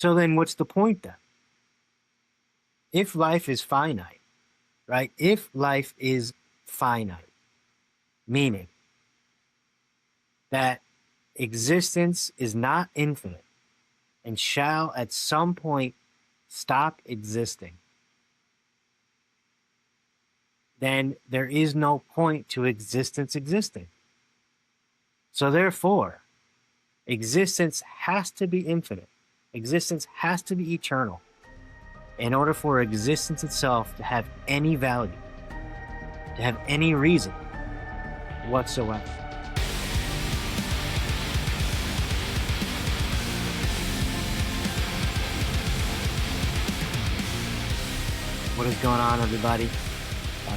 So then what's the point then? If life is finite, right? If life is finite, meaning that existence is not infinite and shall at some point stop existing, then there is no point to existence existing. So therefore, existence has to be infinite. Existence has to be eternal in order for existence itself to have any value, to have any reason whatsoever. What is going on, everybody?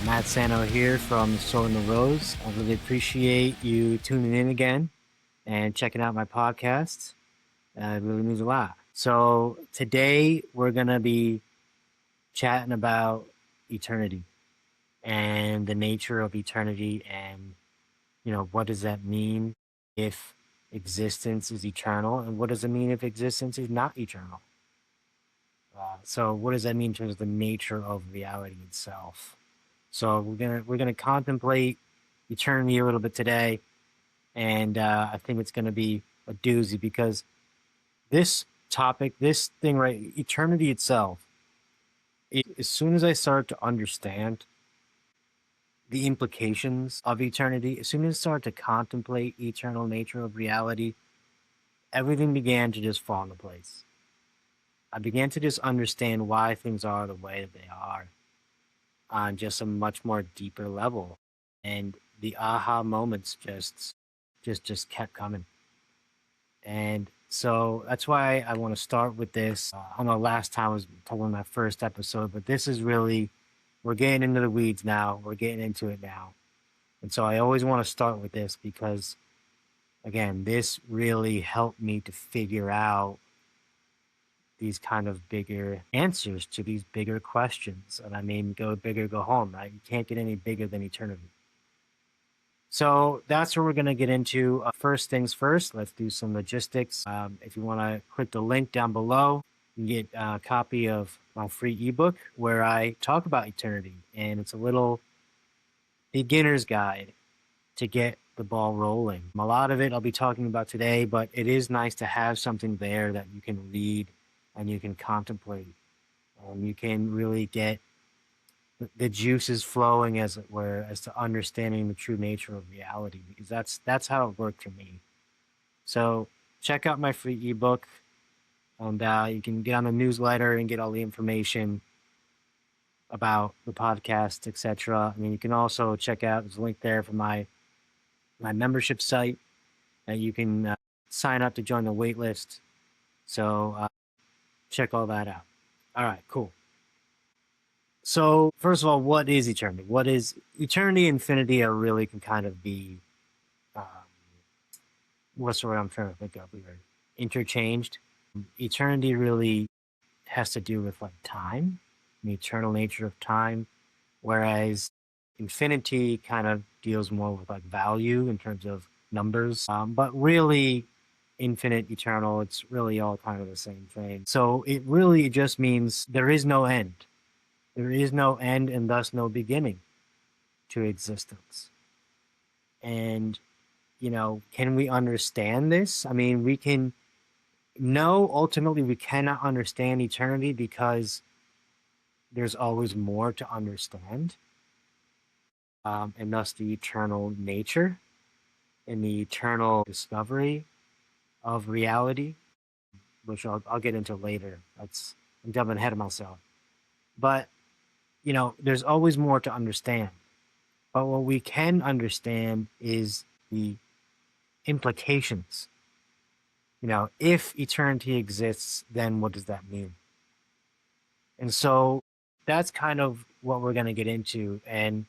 Matt Sano here from Sword and the Rose. I really appreciate you tuning in again and checking out my podcast. It really means a lot. So today we're going to be chatting about eternity and the nature of eternity and, what does that mean if existence is eternal, and what does it mean if existence is not eternal? So what does that mean in terms of the nature of reality itself? So we're gonna contemplate eternity a little bit today, and I think it's gonna be a doozy because this topic, this thing, right, eternity itself. As soon as I start to understand the implications of eternity, as soon as I start to contemplate eternal nature of reality, everything began to just fall into place. I began to just understand why things are the way that they are on just a much more deeper level. And the aha moments just kept coming. And so that's why I want to start with this. I know last time I was talking about my first episode, but this is really, we're getting into the weeds now. We're getting into it now. And so I always want to start with this because, again, this really helped me to figure out these kind of bigger answers to these bigger questions. And I mean, go big or go home, right? You can't get any bigger than eternity. So that's what we're going to get into. First things first, let's do some logistics. If you want to click the link down below, you can get a copy of my free ebook where I talk about eternity. And it's a little beginner's guide to get the ball rolling. A lot of it I'll be talking about today, but it is nice to have something there that you can read and you can contemplate. You can really get the juices flowing, as it were, as to understanding the true nature of reality, because that's how it worked for me. So check out my free ebook, and you can get on the newsletter and get all the information about the podcast, etc. I mean, you can also check out, there's a link there for my membership site that you can sign up to join the wait list. So check all that out. All right, cool. So first of all, what is eternity? What is eternity? Infinity are really can kind of be, what's the word I'm trying to think of? We were interchanged. Eternity really has to do with like time, the eternal nature of time, whereas infinity kind of deals more with like value in terms of numbers. But really, infinite, eternal, it's really all kind of the same thing. So it really just means there is no end. There is no end and thus no beginning to existence. And, can we understand this? I mean, ultimately we cannot understand eternity because there's always more to understand. And thus the eternal nature and the eternal discovery of reality, which I'll get into later. I'm jumping ahead of myself. But there's always more to understand. But what we can understand is the implications. If eternity exists, then what does that mean? And so that's kind of what we're going to get into. And,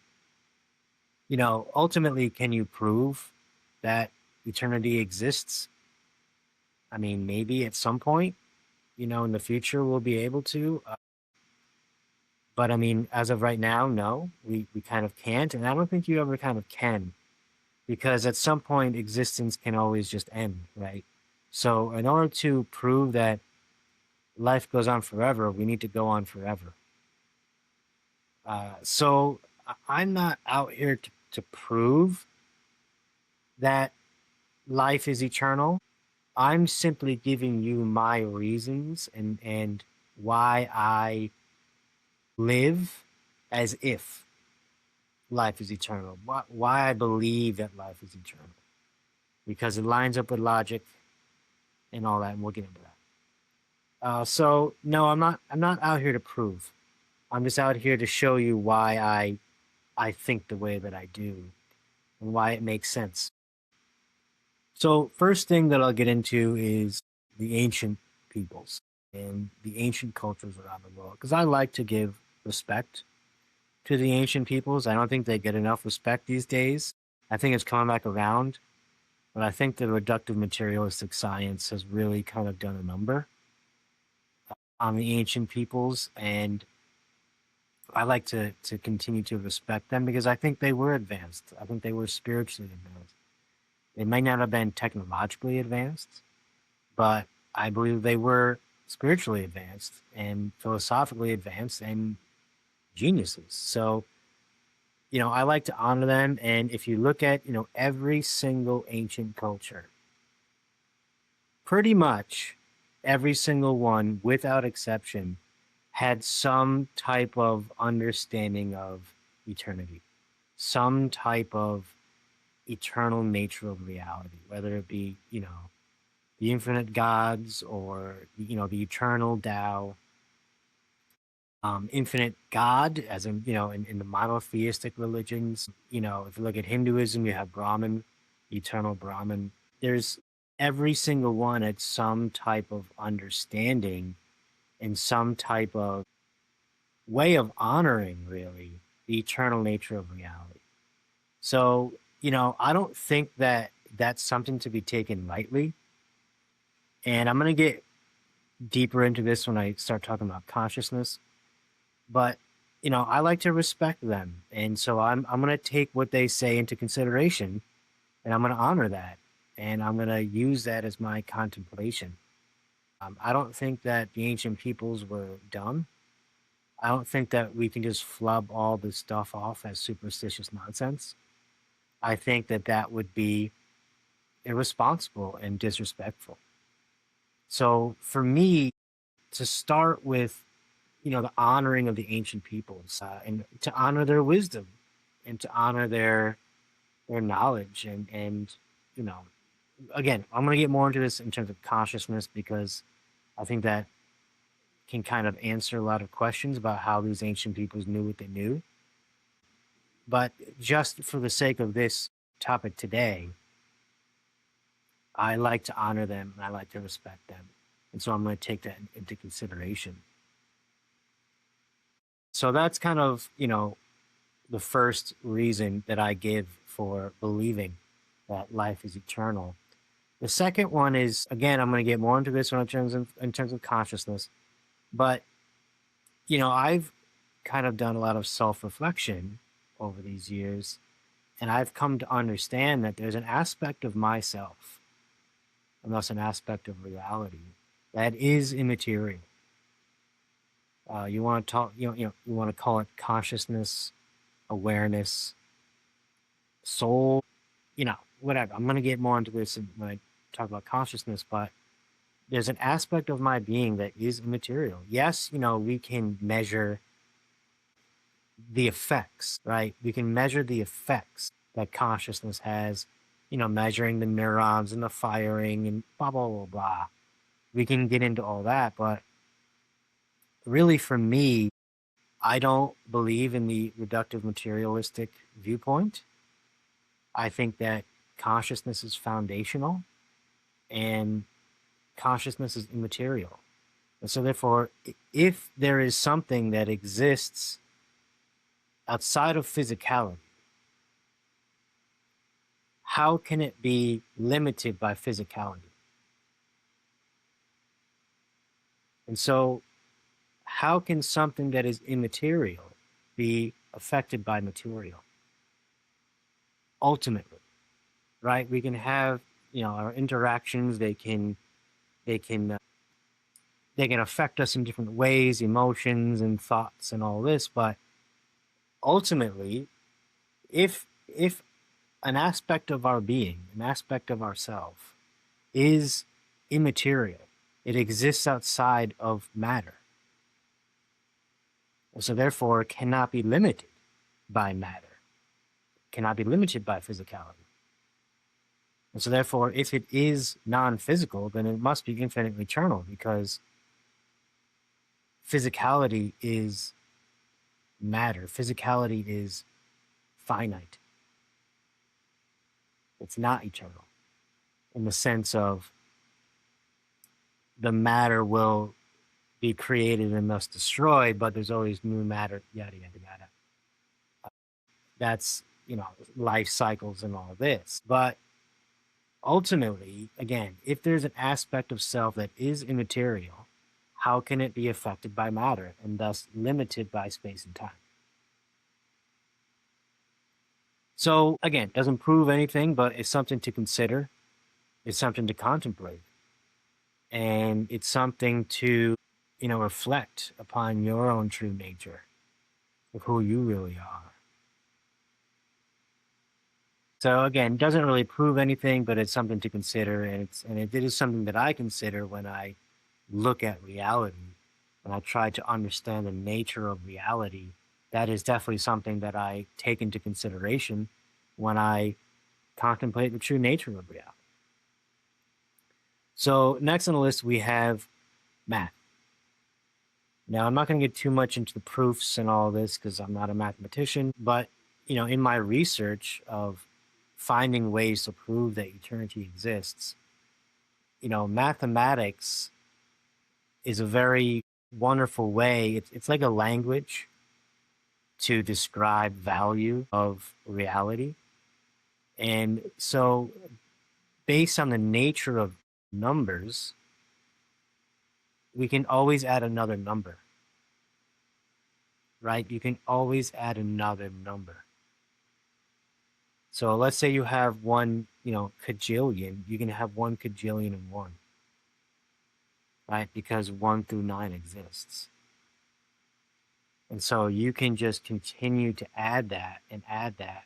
ultimately, can you prove that eternity exists? I mean, maybe at some point, in the future, we'll be able to. But I mean, as of right now, no, we kind of can't. And I don't think you ever kind of can, because at some point existence can always just end, right? So in order to prove that life goes on forever. We need to go on forever. So I'm not out here to prove that life is eternal. I'm simply giving you my reasons and why I live as if life is eternal. Why I believe that life is eternal. Because it lines up with logic and all that, and we'll get into that. So no, I'm not out here to prove. I'm just out here to show you why I think the way that I do and why it makes sense. So first thing that I'll get into is the ancient peoples and the ancient cultures around the world because I like to give respect to the ancient peoples. I don't think they get enough respect these days. I think it's coming back around, but I think the reductive materialistic science has really kind of done a number on the ancient peoples, and I like to continue to respect them because I think they were advanced. I think they were spiritually advanced. They might not have been technologically advanced, but I believe they were spiritually advanced and philosophically advanced and geniuses. So, I like to honor them. And if you look at, every single ancient culture, pretty much every single one, without exception, had some type of understanding of eternity, some type of eternal nature of reality, whether it be, the infinite gods or, the eternal Tao, infinite God, as in, in the monotheistic religions. If you look at Hinduism, you have Brahman, eternal Brahman. There's every single one had some type of understanding and some type of way of honoring, really, the eternal nature of reality. So, I don't think that that's something to be taken lightly. And I'm going to get deeper into this when I start talking about consciousness. But, I like to respect them. And so I'm going to take what they say into consideration and I'm going to honor that. And I'm going to use that as my contemplation. I don't think that the ancient peoples were dumb. I don't think that we can just flub all this stuff off as superstitious nonsense. I think that that would be irresponsible and disrespectful. So for me, to start with, the honoring of the ancient peoples and to honor their wisdom and to honor their knowledge and you know again, I'm going to get more into this in terms of consciousness because I think that can kind of answer a lot of questions about how these ancient peoples knew what they knew. But just for the sake of this topic today, I like to honor them and I like to respect them. And so I'm going to take that into consideration. So that's kind of, the first reason that I give for believing that life is eternal. The second one is, again, I'm going to get more into this one in terms of consciousness, but I've kind of done a lot of self-reflection over these years, and I've come to understand that there's an aspect of myself, and thus an aspect of reality that is immaterial. You want to talk, you want to call it consciousness, awareness, soul, whatever. I'm going to get more into this when I talk about consciousness, but there's an aspect of my being that is immaterial. Yes, we can measure the effects, right? We can measure the effects that consciousness has, measuring the neurons and the firing and blah, blah, blah, blah. We can get into all that, but really for me, I don't believe in the reductive materialistic viewpoint. I think that consciousness is foundational and consciousness is immaterial. And so, therefore, if there is something that exists outside of physicality, how can it be limited by physicality? And so, how can something that is immaterial be affected by material? Ultimately, right? We can have, our interactions. They can they can affect us in different ways, emotions and thoughts and all this. But ultimately, if an aspect of our being, an aspect of ourself, is immaterial, it exists outside of matter, and so therefore it cannot be limited by matter, cannot be limited by physicality. And so therefore, if it is non-physical, then it must be infinitely eternal, because physicality is matter. Physicality is finite. It's not eternal in the sense of the matter will be created and thus destroyed, but there's always new matter, yada, yada, yada. That's, life cycles and all this. But ultimately, again, if there's an aspect of self that is immaterial, how can it be affected by matter and thus limited by space and time? So again, doesn't prove anything, but it's something to consider. It's something to contemplate. And it's something to, reflect upon your own true nature of who you really are. So again, doesn't really prove anything, but it's something to consider, and it is something that I consider when I look at reality, when I try to understand the nature of reality. That is definitely something that I take into consideration when I contemplate the true nature of reality. So next on the list we have math. Now I'm not going to get too much into the proofs and all this because I'm not a mathematician, but in my research of finding ways to prove that eternity exists, mathematics is a very wonderful way. It's like a language to describe value of reality. And so based on the nature of numbers, we can always add another number, right? You can always add another number. So let's say you have one, kajillion, you can have 1,000,000,001, right? Because 1 through 9 exists. And so you can just continue to add that and add that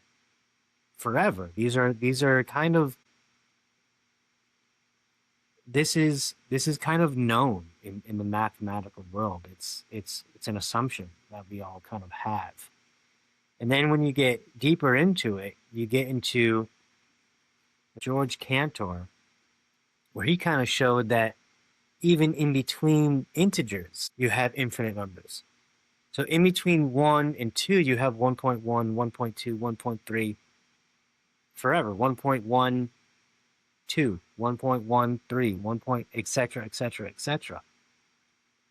forever. These are kind of this is kind of known in the mathematical world. It's an assumption that we all kind of have. And then when you get deeper into it, you get into George Cantor, where he kind of showed that even in between integers, you have infinite numbers. So in between 1 and 2, you have 1.1, 1.2, 1.3 forever, 1.12, 1.13, 1. Et cetera, et cetera, et cetera.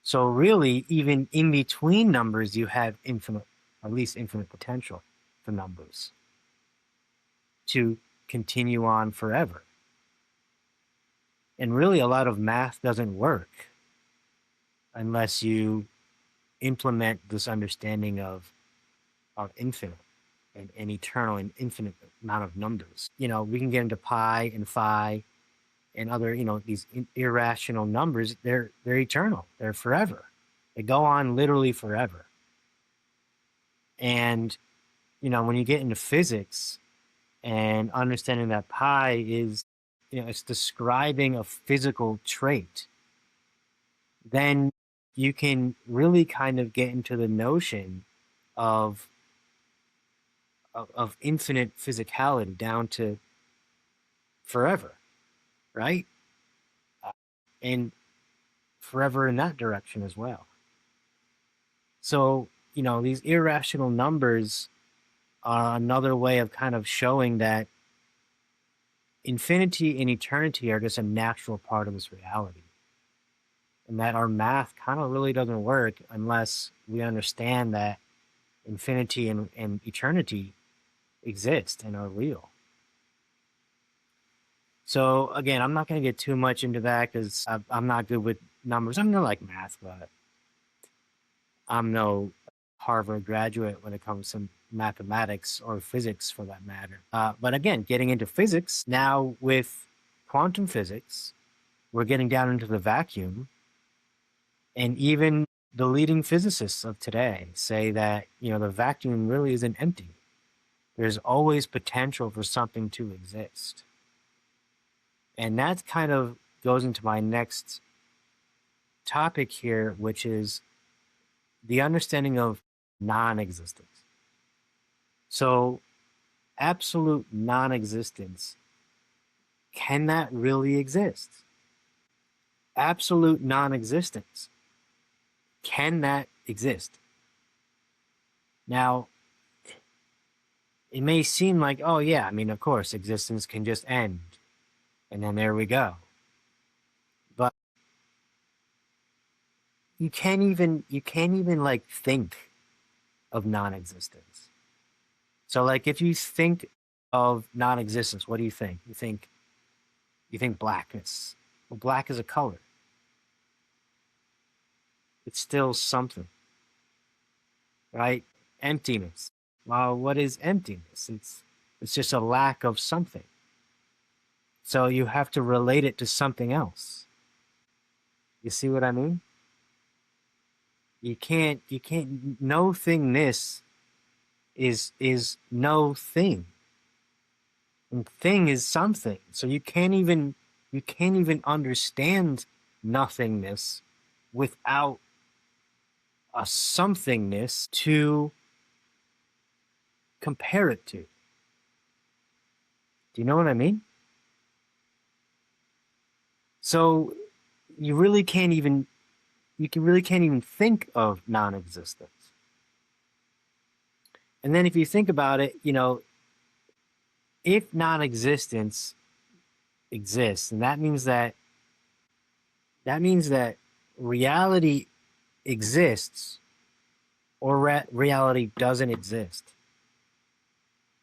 So really, even in between numbers, you have infinite, at least infinite potential for numbers to continue on forever. And really, a lot of math doesn't work unless you implement this understanding of infinite and eternal and infinite amount of numbers. We can get into pi and phi and other, these irrational numbers. They're eternal. They're forever. They go on literally forever. And, when you get into physics and understanding that pi is, it's describing a physical trait, then you can really kind of get into the notion of infinite physicality down to forever, right? And forever in that direction as well. So, these irrational numbers are another way of kind of showing that infinity and eternity are just a natural part of this reality. And that our math kind of really doesn't work unless we understand that infinity and eternity exist and are real. So again, I'm not going to get too much into that because I'm not good with numbers. I'm not like math, but I'm no Harvard graduate when it comes to mathematics or physics for that matter. But again, getting into physics now with quantum physics, we're getting down into the vacuum. And even the leading physicists of today say that, the vacuum really isn't empty. There's always potential for something to exist. And that kind of goes into my next topic here, which is the understanding of non-existence. So, absolute non-existence, can that really exist? Absolute non-existence, can that exist? Now, it may seem like, oh yeah, I mean, of course, existence can just end, and then there we go. But you can't even like think of non-existence. So like if you think of non-existence, what do you think? You think blackness. Well, black is a color. It's still something, right? Emptiness. Well, what is emptiness? It's just a lack of something. So you have to relate it to something else. You see what I mean? You can't no thingness is no thing. And thing is something. So you can't even understand nothingness without a somethingness to compare it to. Do you know what I mean? So you really can't even think of non-existence. And then if you think about it, if non-existence exists, and that means that reality exists or reality doesn't exist.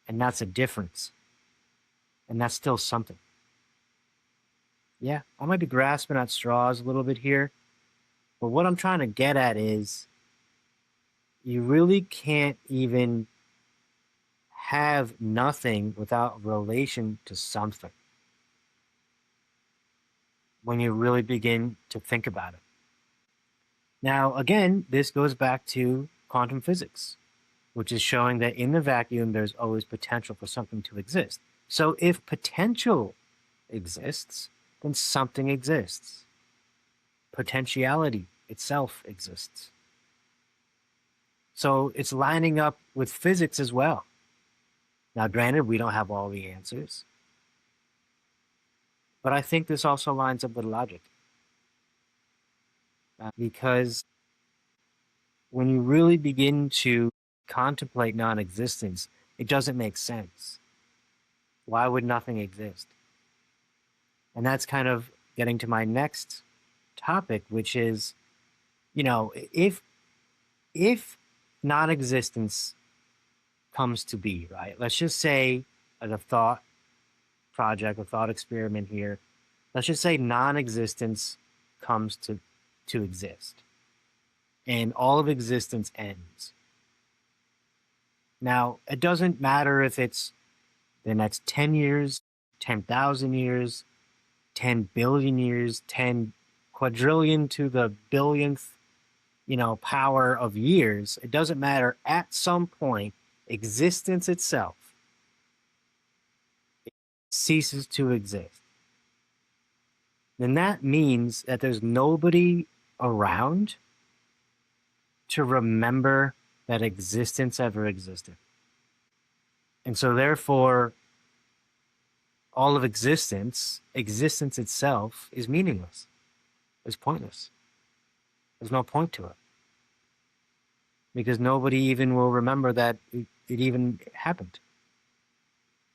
And that's a difference. And that's still something. Yeah, I might be grasping at straws a little bit here, but what I'm trying to get at is you really can't even have nothing without relation to something when you really begin to think about it. Now, again, this goes back to quantum physics, which is showing that in the vacuum, there's always potential for something to exist. So if potential exists, then something exists. Potentiality itself exists. So it's lining up with physics as well. Now, granted, we don't have all the answers, but I think this also lines up with logic. Because when you really begin to contemplate non existence, it doesn't make sense. Why would nothing exist? And that's kind of getting to my next topic, which is, if non existence comes to be, right? Let's just say, as a thought project, a thought experiment here, let's just say non existence comes to exist and all of existence ends. Now, it doesn't matter if it's the next 10 years, 10,000 years, 10 billion years, 10 quadrillion to the billionth, power of years. It doesn't matter. At some point, existence itself ceases to exist. Then that means that there's nobody around to remember that existence ever existed. And so therefore, all of existence itself is meaningless. It's pointless. There's no point to it. Because nobody even will remember that it even happened.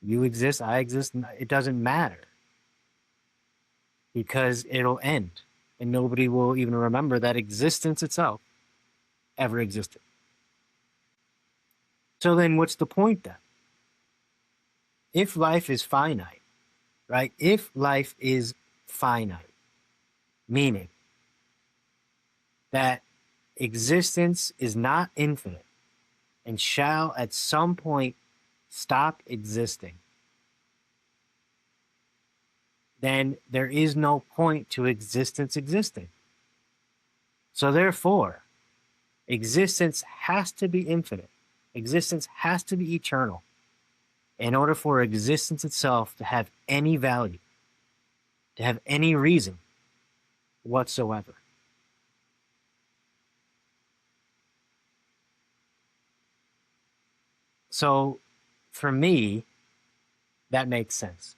You exist, I exist, it doesn't matter. Because it'll end. And nobody will even remember that existence itself ever existed. So then what's the point then? If life is finite, right? If life is finite, meaning that existence is not infinite and shall at some point stop existing, then there is no point to existence existing. So therefore, existence has to be infinite. Existence has to be eternal in order for existence itself to have any value, to have any reason whatsoever. So for me, that makes sense.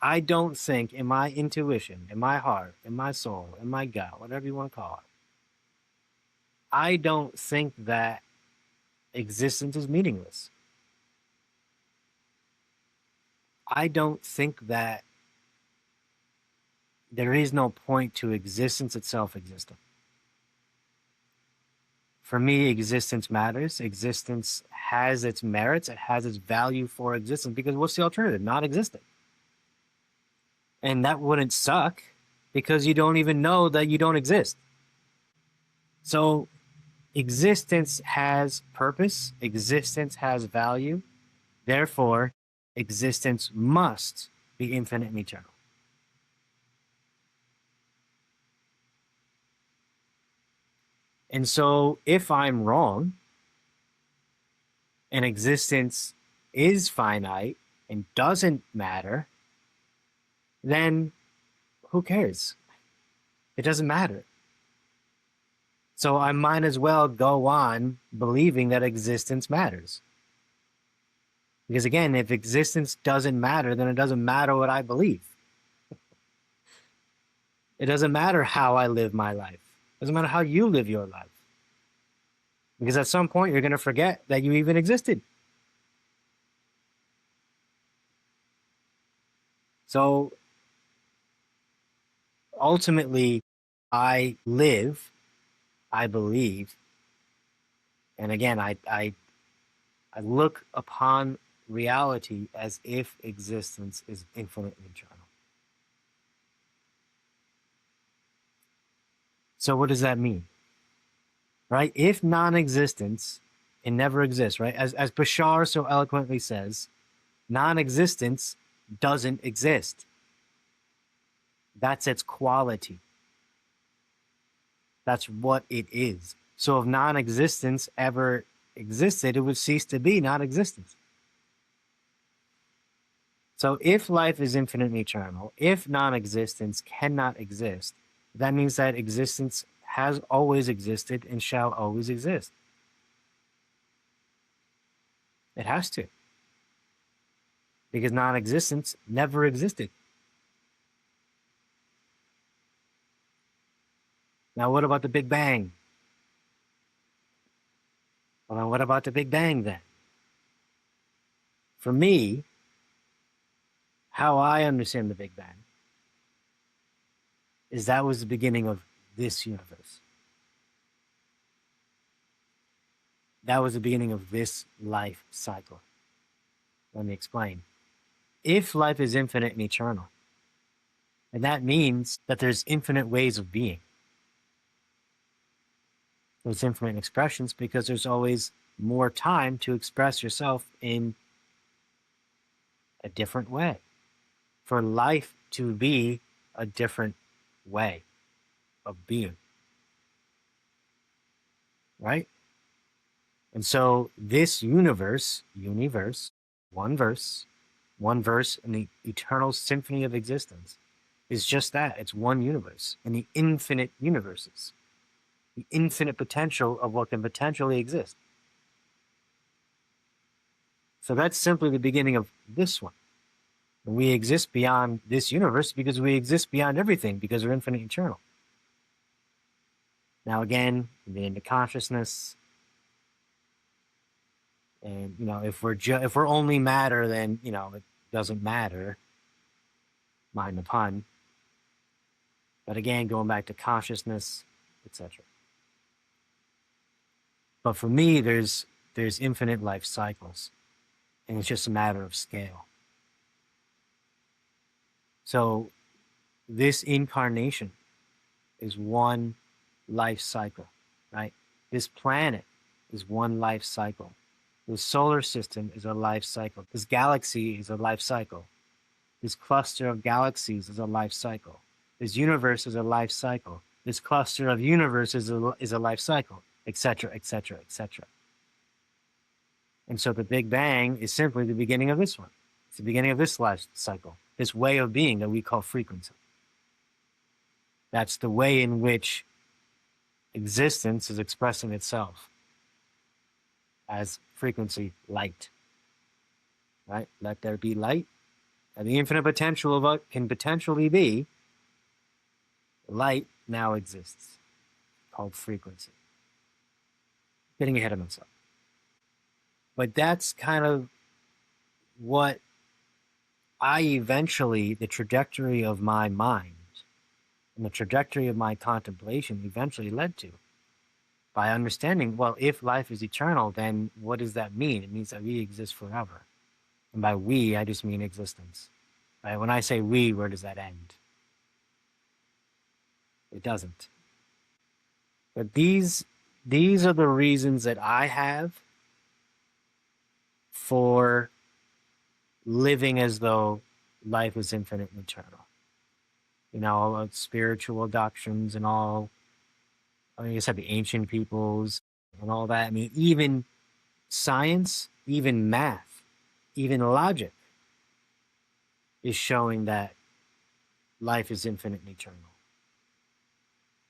I don't think in my intuition, in my heart, in my soul, in my gut, whatever you want to call it, I don't think that existence is meaningless. I don't think that there is no point to existence itself existing. For me, existence matters. Existence has its merits. It has its value for existence because what's the alternative? Not existing. And that wouldn't suck because you don't even know that you don't exist. So existence has purpose. Existence has value. Therefore, existence must be infinite and eternal. And so if I'm wrong and existence is finite and doesn't matter, then who cares? It doesn't matter. So I might as well go on believing that existence matters. Because again, if existence doesn't matter, then it doesn't matter what I believe. It doesn't matter how I live my life. It doesn't matter how you live your life. Because at some point, you're going to forget that you even existed. So ultimately, I live, I believe, and again, I look upon reality as if existence is infinite and eternal. So what does that mean? Right? If non-existence can never exist, right? As Bashar so eloquently says, non-existence doesn't exist. That's its quality. That's what it is. So if non-existence ever existed, it would cease to be non-existence. So if life is infinite and eternal, if non-existence cannot exist, that means that existence has always existed and shall always exist. It has to. Because non-existence never existed. Now, what about the Big Bang? Well, then what about the Big Bang then? For me, how I understand the Big Bang is that was the beginning of this universe. That was the beginning of this life cycle. Let me explain. If life is infinite and eternal, and that means that there's infinite ways of being. There's infinite expressions because there's always more time to express yourself in a different way. For life to be a different way of being. Right? And so this universe, one verse in the eternal symphony of existence is just that. It's one universe in the infinite universes, the infinite potential of what can potentially exist. So that's simply the beginning of this one. We exist beyond this universe because we exist beyond everything because we're infinite eternal. Now again, we get into consciousness. And if we're only matter, then it doesn't matter. Mind the pun. But again, going back to consciousness, etc. But for me, there's infinite life cycles, and it's just a matter of scale. So this incarnation is one life cycle, right? This planet is one life cycle. The solar system is a life cycle. This galaxy is a life cycle. This cluster of galaxies is a life cycle. This universe is a life cycle. This cluster of universe is a life cycle, etc., etc., etc. And so the Big Bang is simply the beginning of this one. It's the beginning of this life cycle, this way of being that we call frequency. That's the way in which existence is expressing itself as frequency, light. Right? Let there be light. And the infinite potential of what can potentially be light now exists, called frequency. Getting ahead of myself. But that's kind of what the trajectory of my mind and the trajectory of my contemplation eventually led to. By understanding, well, if life is eternal, then what does that mean? It means that we exist forever. And by we, I just mean existence. Right? When I say we, where does that end? It doesn't. But these are the reasons that I have for living as though life is infinite and eternal. You know, all spiritual doctrines and all, I mean, I said the ancient peoples and all that. I mean, even science, even math, even logic is showing that life is infinite and eternal.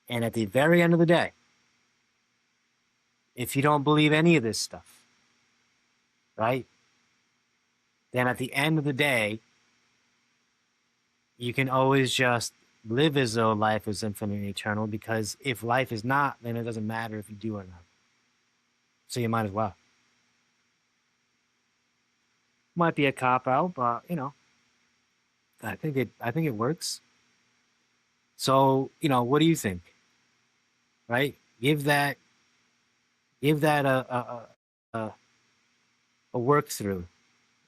And at the very end of the day, if you don't believe any of this stuff, right, then at the end of the day, you can always just live as though life is infinite and eternal, because if life is not, then it doesn't matter if you do or not. So you might as well. Might be a cop-out, but, you know, I think it works. So, you know, what do you think? Right? Give that a work through,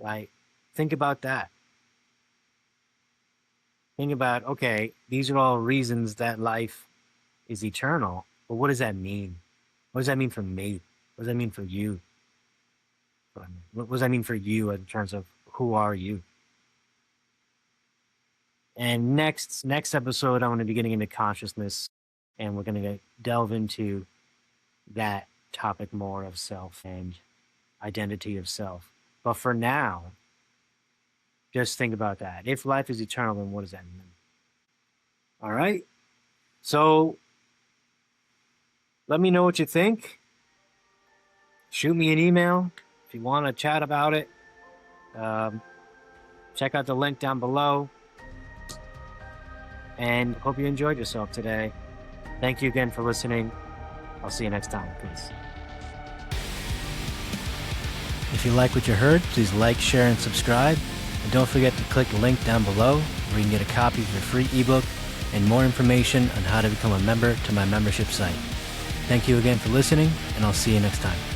right? Think about that. Think about, okay, these are all reasons that life is eternal, but what does that mean? What does that mean for me? What does that mean for you? What does that mean for you in terms of who are you? And next episode, I'm going to be getting into consciousness, and we're going to delve into that topic more of self and identity of self. But for now, just think about that. If life is eternal, then what does that mean? All right. So let me know what you think. Shoot me an email if you want to chat about it. Check out the link down below. And hope you enjoyed yourself today. Thank you again for listening. I'll see you next time. Peace. If you like what you heard, please like, share, and subscribe. And don't forget to click the link down below where you can get a copy of your free ebook and more information on how to become a member to my membership site. Thank you again for listening, and I'll see you next time.